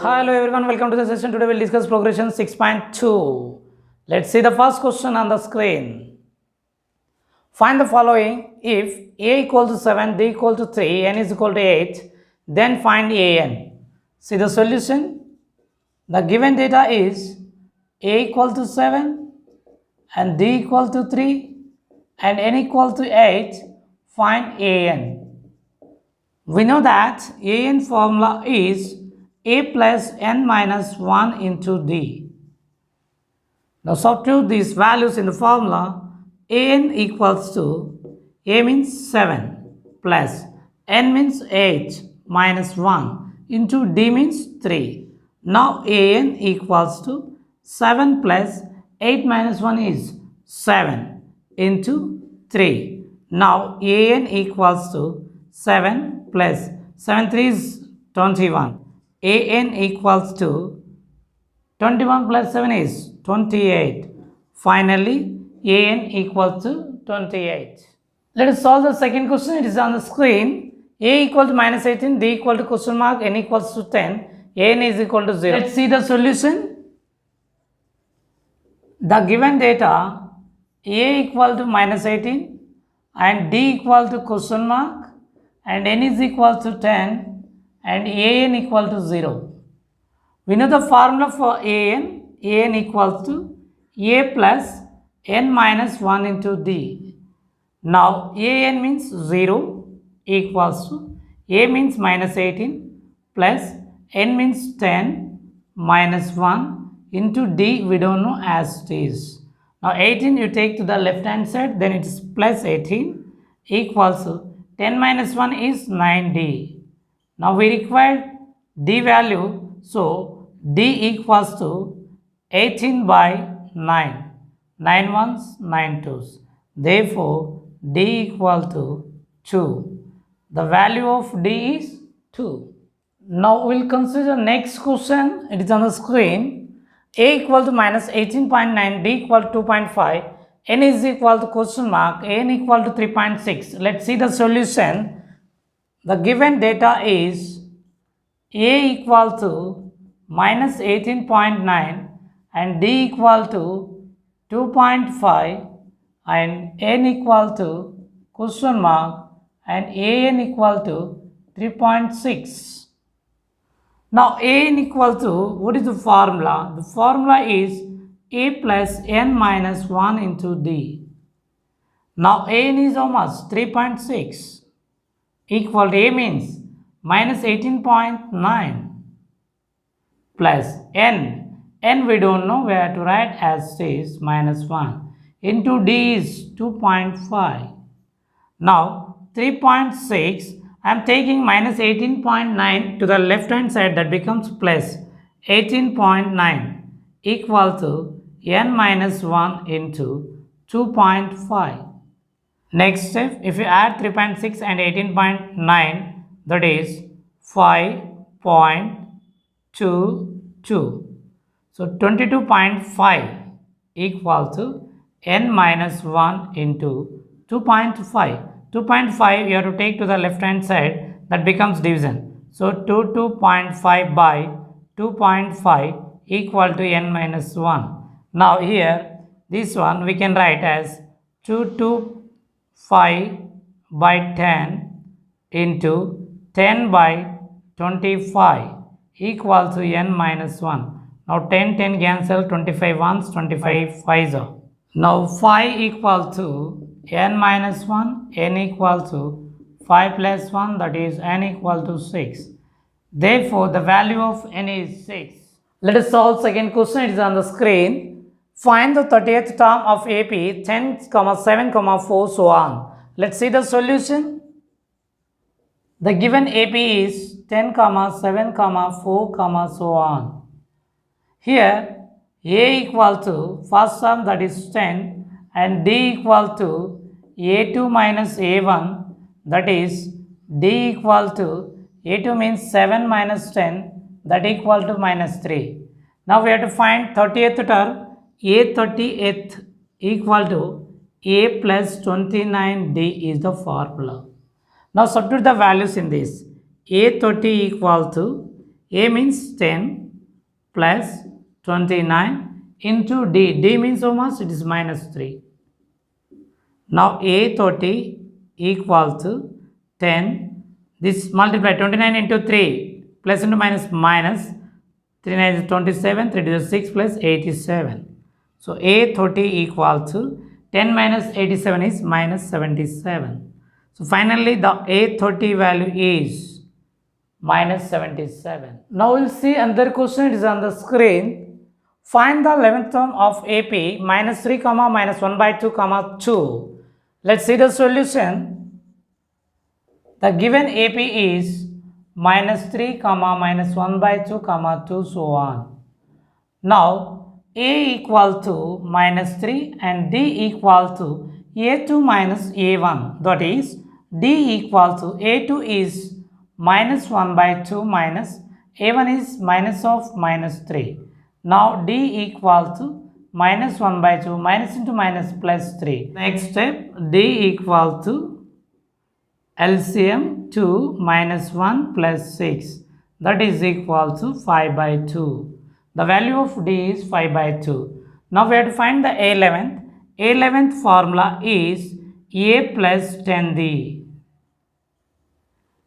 Hello everyone, welcome to the session. Today we'll discuss progression 6.2. Let's see the first question on the screen. Find the following. If a equal to 7, d equal to 3, n is equal to 8, then find an. See the solution. The given data is a equal to 7 and d equal to 3 and n equal to 8. Find an. We know that an formula is a plus n minus 1 into d. Now substitute these values in the formula. An equals to a means 7 plus n means 8 minus 1 into d means 3. Now an equals to 7 plus 8 minus 1 is 7 into 3. Now an equals to 7 plus 7 3 is 21. An equals to 21 plus 7 is 28. Finally, an equals to 28. Let us solve the second question. It is on the screen. A equal to minus 18, d equal to question mark, n equals to 10, an is equal to 0. Let's see the solution. The given data, a equal to minus 18 and d equal to question mark and n is equal to 10 and an equal to 0. We know the formula for an equals to a plus n minus 1 into d. Now an means 0 equals to a means minus 18 plus n means 10 minus 1 into d we don't know as it is. Now 18 you take to the left hand side, then it is plus 18 equals to 10 minus 1 is 9d. Now we require d value, so d equals to 18 by 9. 9 ones, 9 twos. Therefore, d equal to 2. The value of d is 2. Now we'll consider next question. It is on the screen. A equal to minus 18.9, d equal to 2.5. n is equal to question mark, n equal to 3.6. Let's see the solution. The given data is a equal to minus 18.9 and d equal to 2.5 and n equal to question mark and an equal to 3.6. Now an equal to, what is the formula? The formula is a plus n minus 1 into d. Now an is how much? 3.6 equal to a means minus 18.9 plus n we don't know, we have to write as is minus 1 into d is 2.5. Now 3.6 I am taking minus 18.9 to the left hand side, that becomes plus 18.9 equal to n minus 1 into 2.5. Next step, if you add 3.6 and 18.9, that is 5.22. So 22.5 equal to n minus 1 into 2.5. 2.5 you have to take to the left hand side, that becomes division. So 2.5 by 2.5 equal to n minus 1. Now here this one we can write as 225 by 10 into 10 by 25 equal to n minus 1. Now 10 cancel, 25 ones, 25 5s are. Now 5 equal to n minus 1, n equal to 5 plus 1, that is n equal to 6. Therefore the value of n is 6. Let us solve second question. It is on the screen. Find the 30th term of AP 10, 7, 4, so on. Let's see the solution. The given AP is 10, 7, 4, so on. Here a equal to first term, that is 10, and d equal to a2 minus a1, that is d equal to a2 means 7 minus 10, that equal to minus 3. Now we have to find 30th term. A 30th equal to a plus 29d is the formula. Now substitute the values in this. A 30 equal to A means 10 plus 29 into D. D means how much? It is minus 3. Now A30 equal to 10. This multiply 29 into 3 plus into minus minus 3 9 is 27, 3 is 6 plus 87. So A30 equal to 10 minus 87 is minus 77. So finally the A30 value is minus 77. Now we'll see another question. It is on the screen. Find the 11th term of AP minus 3 comma minus 1 by 2 comma 2. Let's see the solution. The given AP is minus 3 comma minus 1 by 2 comma 2 so on. Now A equal to minus 3 and D equal to A2 minus A1, that is D equal to A2 is minus 1 by 2 minus A1 is minus of minus 3. Now D equal to minus 1 by 2 minus into minus plus 3. Next step, D equal to LCM 2 minus 1 plus 6, that is equal to 5 by 2. The value of D is 5 by 2. Now we have to find the A11th. A11th formula is A plus 10D.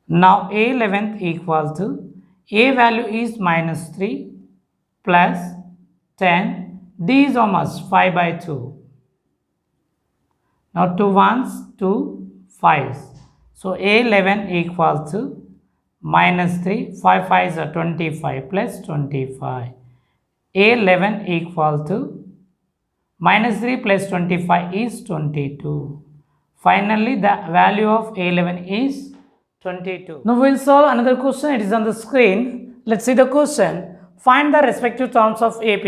Now A11th equal to A value is minus 3 plus 10. D is how much? 5 by 2. Now 2 ones, 2 5s. So A11 equal to minus 3, 5 5s are 25 plus 25. A11 equal to minus 3 plus 25 is 22. Finally, the value of A11 is 22. Now we will solve another question. It is on the screen. Let's see the question. Find the respective terms of AP.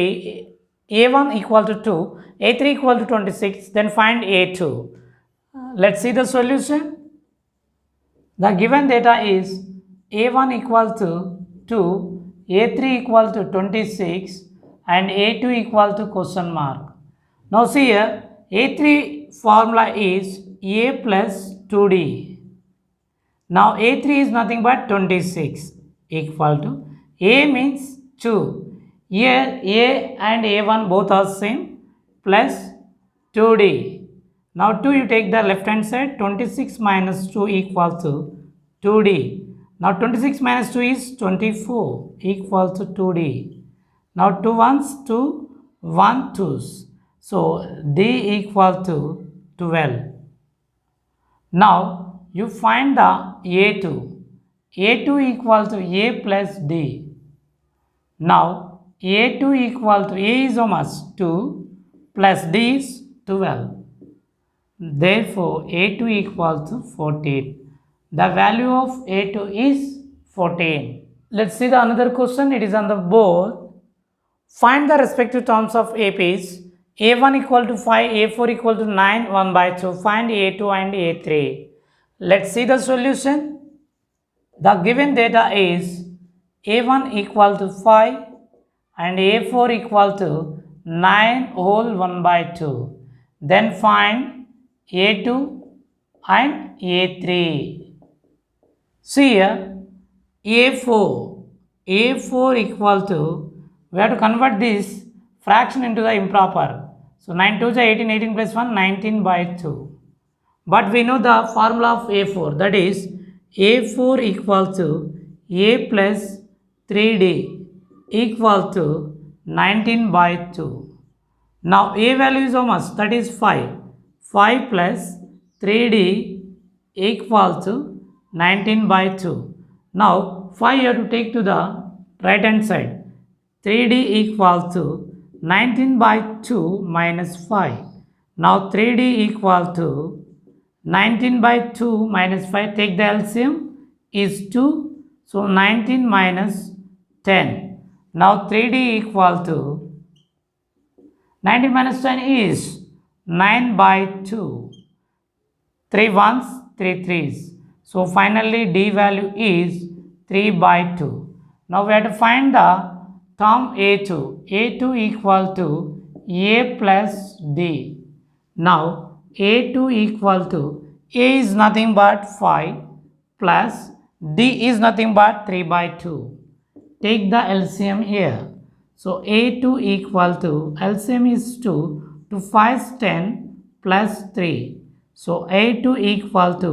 A1 equal to 2, A3 equal to 26, then find A2. Let's see the solution. The given data is A1 equal to 2, A3 equal to 26 and A2 equal to question mark. Now see here, A3 formula is A plus 2D. Now A3 is nothing but 26 equal to A means 2. Here A and A1 both are same plus 2D. Now 2 you take the left hand side, 26 minus 2 equal to 2D. Now 26 minus 2 is 24 equal to 2D. Now 2 ones, 2, 1 2's. So D equal to 12. Now you find the A2. A2 equal to A plus D. Now A2 equal to A is how much? 2 plus D is 12. Therefore, A2 equal to 14. The value of A2 is 14. Let's see the another question. It is on the board. Find the respective terms of APs. A1 equal to 5, A4 equal to 9, 1 by 2. Find A2 and A3. Let's see the solution. The given data is A1 equal to 5 and A4 equal to 9 whole 1 by 2. Then find A2 and A3. See here, A4 equal to, we have to convert this fraction into the improper. So 9 2 is 18, 18 plus 1, 19 by 2. But we know the formula of A4, that is A4 equal to A plus 3D equal to 19 by 2. Now A value is how much? That is 5. 5 plus 3D equal to 19 by 2. Now 5 you have to take to the right hand side. 3D equal to 19 by 2 minus 5. Now 3D equal to 19 by 2 minus 5. Take the LCM is 2. So 19 minus 10. Now 3D equal to 19 minus 10 is 9 by 2. 3 ones, 3 threes. So finally D value is 3 by 2. Now we have to find the term A2. A2 equal to A plus D. Now A2 equal to A is nothing but 5 plus D is nothing but 3 by 2. take the LCM here. So A2 equal to, LCM is 2, 2 5 is 10 plus 3. So A2 equal to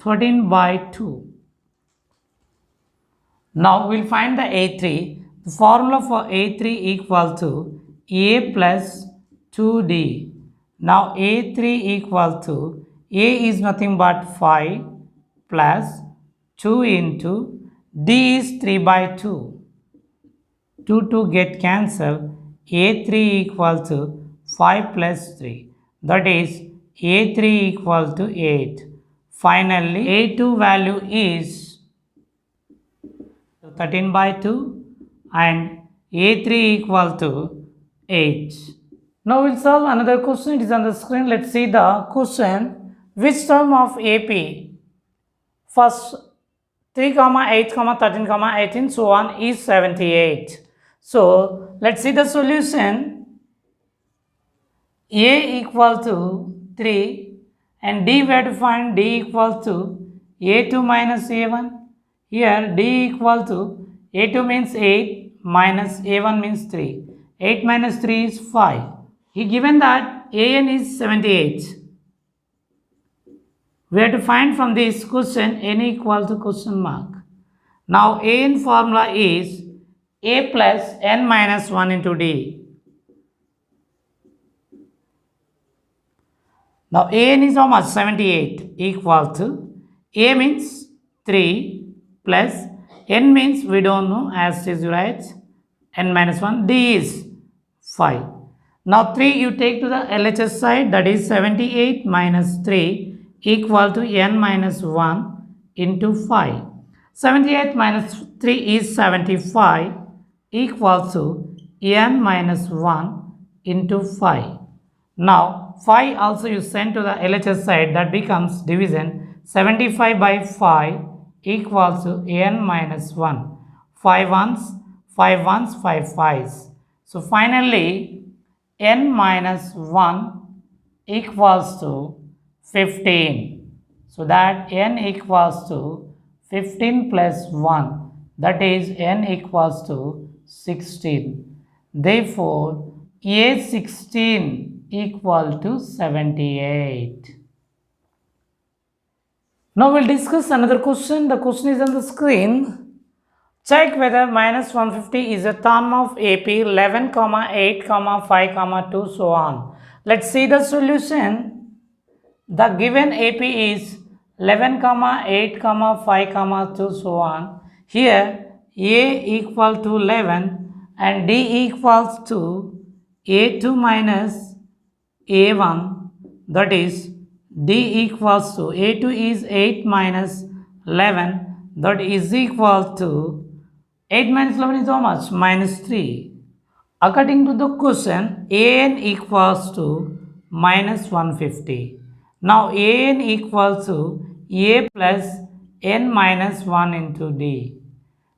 13 by 2. Now we'll find the A3. The formula for A3 equal to A plus 2D. Now A3 equal to, A is nothing but 5 plus 2 into D is 3 by 2. 2 get cancelled. A3 equal to 5 plus 3. That is A3 equal to 8. Finally, A2 value is 13 by 2 and A3 equal to 8. Now we'll solve another question. It is on the screen. Let's see the question. Which term of AP? First 3, 8, 13, 18, so on is 78. So let's see the solution. A equal to 3 and D we have to find. D equal to A2 minus A1. Here D equal to A2 means 8 minus A1 means 3. 8 minus 3 is 5. He given that AN is 78. We have to find from this question n equal to question mark. Now AN formula is A plus n minus 1 into D. Now AN is how much? 78 equal to, A means 3 plus n means we don't know, as it is right, n minus 1, D is 5. Now 3 you take to the LHS side, that is 78 minus 3 equal to n minus 1 into 5. 78 minus 3 is 75 equal to n minus 1 into 5. Now 5 also you send to the LHS side, that becomes division. 75 by 5 equals to n minus 1. 5 ones, 5 ones, 5 5s. So finally n minus 1 equals to 15. So that n equals to 15 plus 1, that is n equals to 16. Therefore A16 equal to 78. Now we'll discuss another question. The question is on the screen. Check whether minus 150 is a term of AP 11, 8, 5, 2, so on. Let's see the solution. The given AP is 11, 8, 5, 2, so on. Here A equal to 11 and D equals to A2 minus A1, that is D equals to, A2 is 8 minus 11, that is equal to, 8 minus 11 is how much? Minus 3. According to the question, AN equals to minus 150. Now AN equals to A plus n minus 1 into D.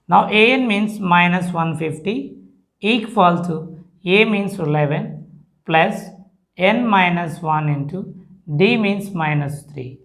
Now AN means minus 150 equal to, A means 11 plus n minus 1 into D means minus 3.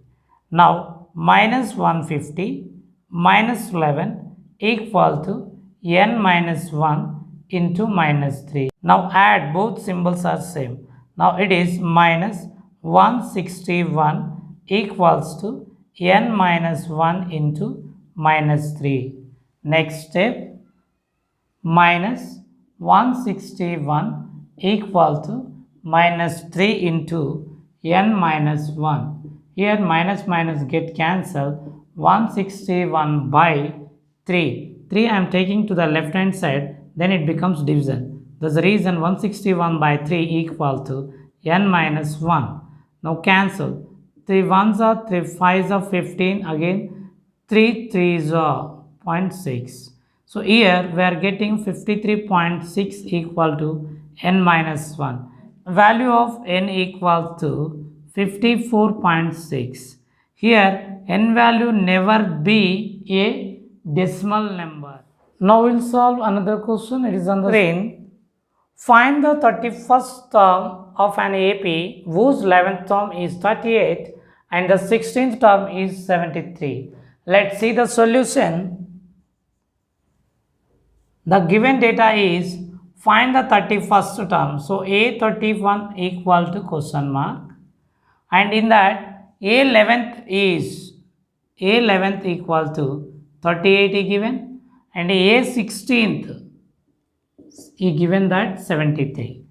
Now minus 150 minus 11 equal to n minus 1 into minus 3. Now add, both symbols are same. Now it is minus 161 equals to n minus 1 into minus 3. Next step, minus 161 equal to minus 3 into n minus 1. Here minus minus get cancelled. 161 by 3. 3 I am taking to the left hand side, then it becomes division. That's the reason 161 by 3 equal to n minus 1. Now cancel. 3 1s are 3 5s are 15, again 3 3s are 0.6. So here we are getting 53.6 equal to n minus 1. Value of n equal to 54.6. Here n value never be a decimal number. Now we'll solve another question. It is on the screen. Find the 31st term of an AP whose 11th term is 38 and the 16th term is 73. Let's see the solution. The given data is find the 31st term. So A31 equal to question mark, and in that A11th equal to 38 is given, and A16th is given that 73.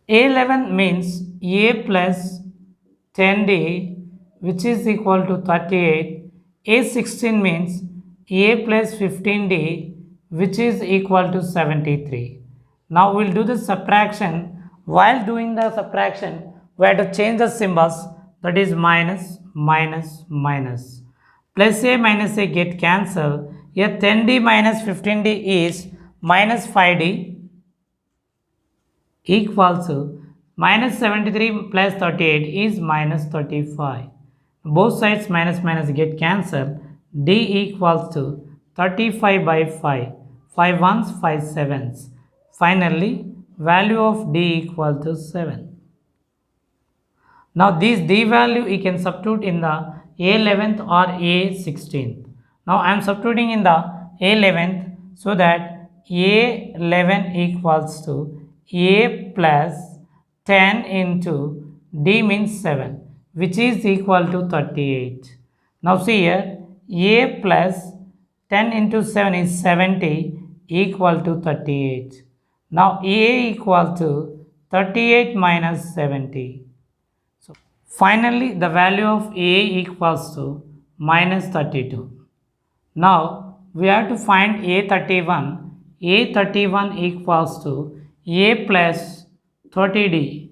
A11 means A plus 10D which is equal to 38. A16 means A plus 15D which is equal to 73. Now we will do the subtraction. While doing the subtraction, we have to change the symbols, that is minus, minus, minus. Plus A minus A get cancelled. Here 10D minus 15D is minus 5D equals to minus 73 plus 38 is minus 35. Both sides minus minus get cancelled. D equals to 35 by 5. 5 ones, 5 sevens. Finally, value of D equal to 7. Now this D value you can substitute in the A11th or A16th. Now I am substituting in the A11th, so that A11 equals to A plus 10 into D means 7, which is equal to 38. Now see here, A plus 10 into 7 is 70 equal to 38. Now A equal to 38 minus 70. So finally the value of A equals to minus 32. Now we have to find A31. A31 equals to A plus 30D.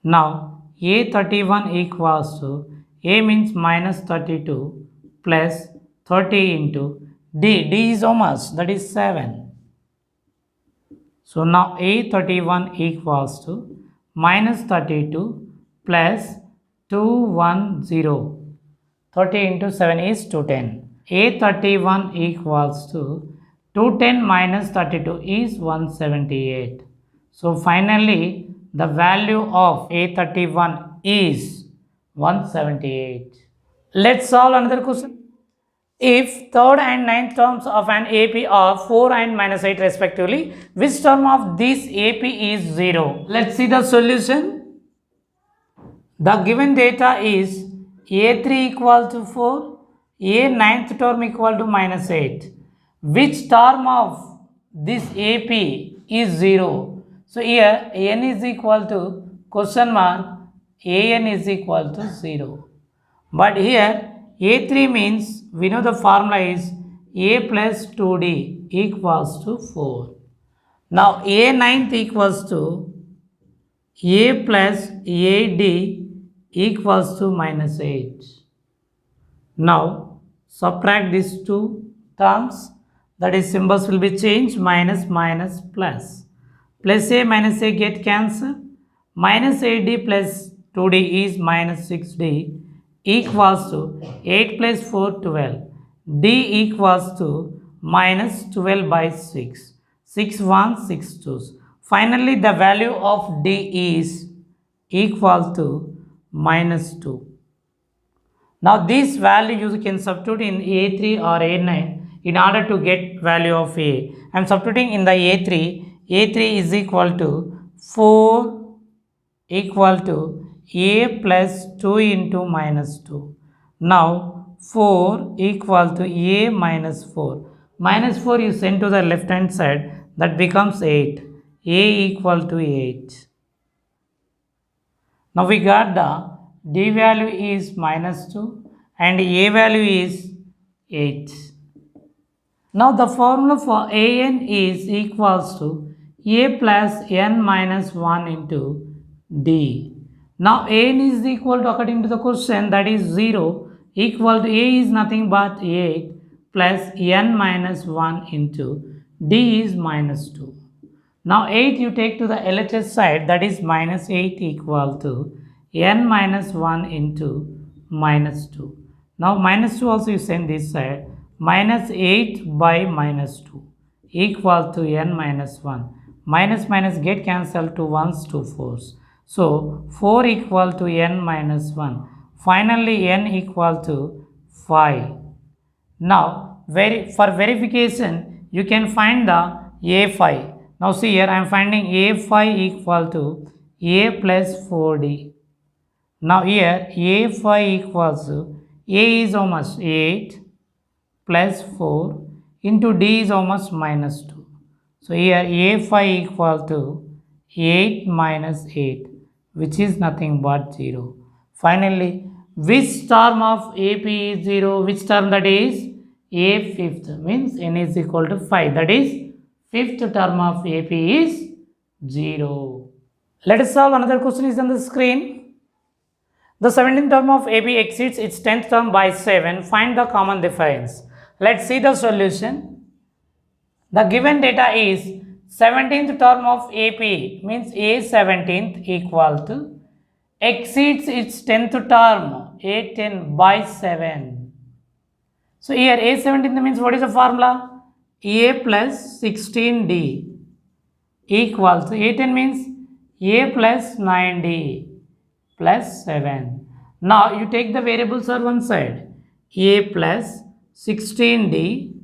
Now A31 equals to A means minus 32 plus 30 into D. D is how much? That is 7. So now A31 equals to minus 32 plus 210. 30 into 7 is 210. A31 equals to 210 minus 32 is 178. So finally the value of A31 is 178. Let's solve another question. If third and ninth terms of an AP are 4 and minus 8 respectively, which term of this AP is 0? Let's see the solution. The given data is A3 equal to 4, A ninth term equal to minus 8. Which term of this AP is 0? So here n is equal to question mark, an is equal to 0. But here A3 means we know the formula is A plus 2D equals to 4. Now A ninth equals to A plus AD equals to minus 8. Now subtract these two terms, that is symbols will be changed, minus minus plus. Plus A minus A get cancelled. Minus 8D plus 2D is minus 6D equals to 8 plus 4 12. D equals to minus 12 by 6. 6 1 6 2s. Finally the value of D is equal to minus 2. Now this value you can substitute in A3 or A9 in order to get value of A. I am substituting in the A3. A3 is equal to 4 equal to A plus 2 into minus 2. Now 4 equal to A minus 4. Minus 4 you send to the left hand side, that becomes 8. A equal to 8. Now we got the D value is minus 2 and A value is 8. Now the formula for An is equals to A plus n minus 1 into D. Now An is equal to, according to the question, that is 0, equal to A is nothing but 8 plus n minus 1 into D is minus 2. Now 8 you take to the LHS side, that is minus 8 equal to n minus 1 into minus 2. Now minus 2 also you send this side, minus 8 by minus 2 equal to n minus 1. Minus minus get cancelled, to 1s, 2 4s. So 4 equal to n minus 1. Finally n equal to 5. Now for verification, you can find the a phi. Now see here, I am finding a phi equal to a plus 4d. Now here a phi equals to a is how much? 8 plus 4 into d is how much? Minus 2. So here a phi equal to 8 minus 8, which is nothing but 0. Finally, which term of AP is 0? Which term that is? A fifth, means n is equal to 5. That is fifth term of AP is 0. Let us solve another question is on the screen. The 17th term of AB exceeds its 10th term by 7. Find the common difference. Let's see the solution. The given data is 17th term of AP, means A 17th equal to exceeds its 10th term A10 by 7. So here A 17th means what is the formula? A plus 16D equals to A10 means A plus 9D plus 7. Now you take the variables on one side. A plus 16D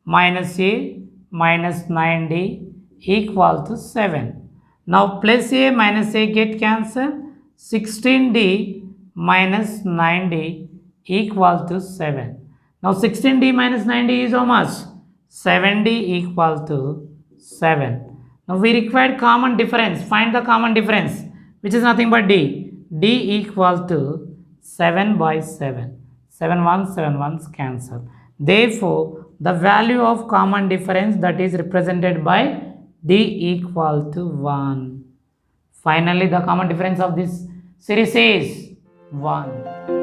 minus A minus 9D equal to 7. Now plus A minus A get cancelled. 16D minus 9D equal to 7. Now 16D minus 9D is how much? 7D equal to 7. Now we require common difference. Find the common difference, which is nothing but D. D equal to 7 by 7. 7 ones, 7 ones cancel. Therefore, the value of common difference that is represented by D equal to 1. Finally, the common difference of this series is 1.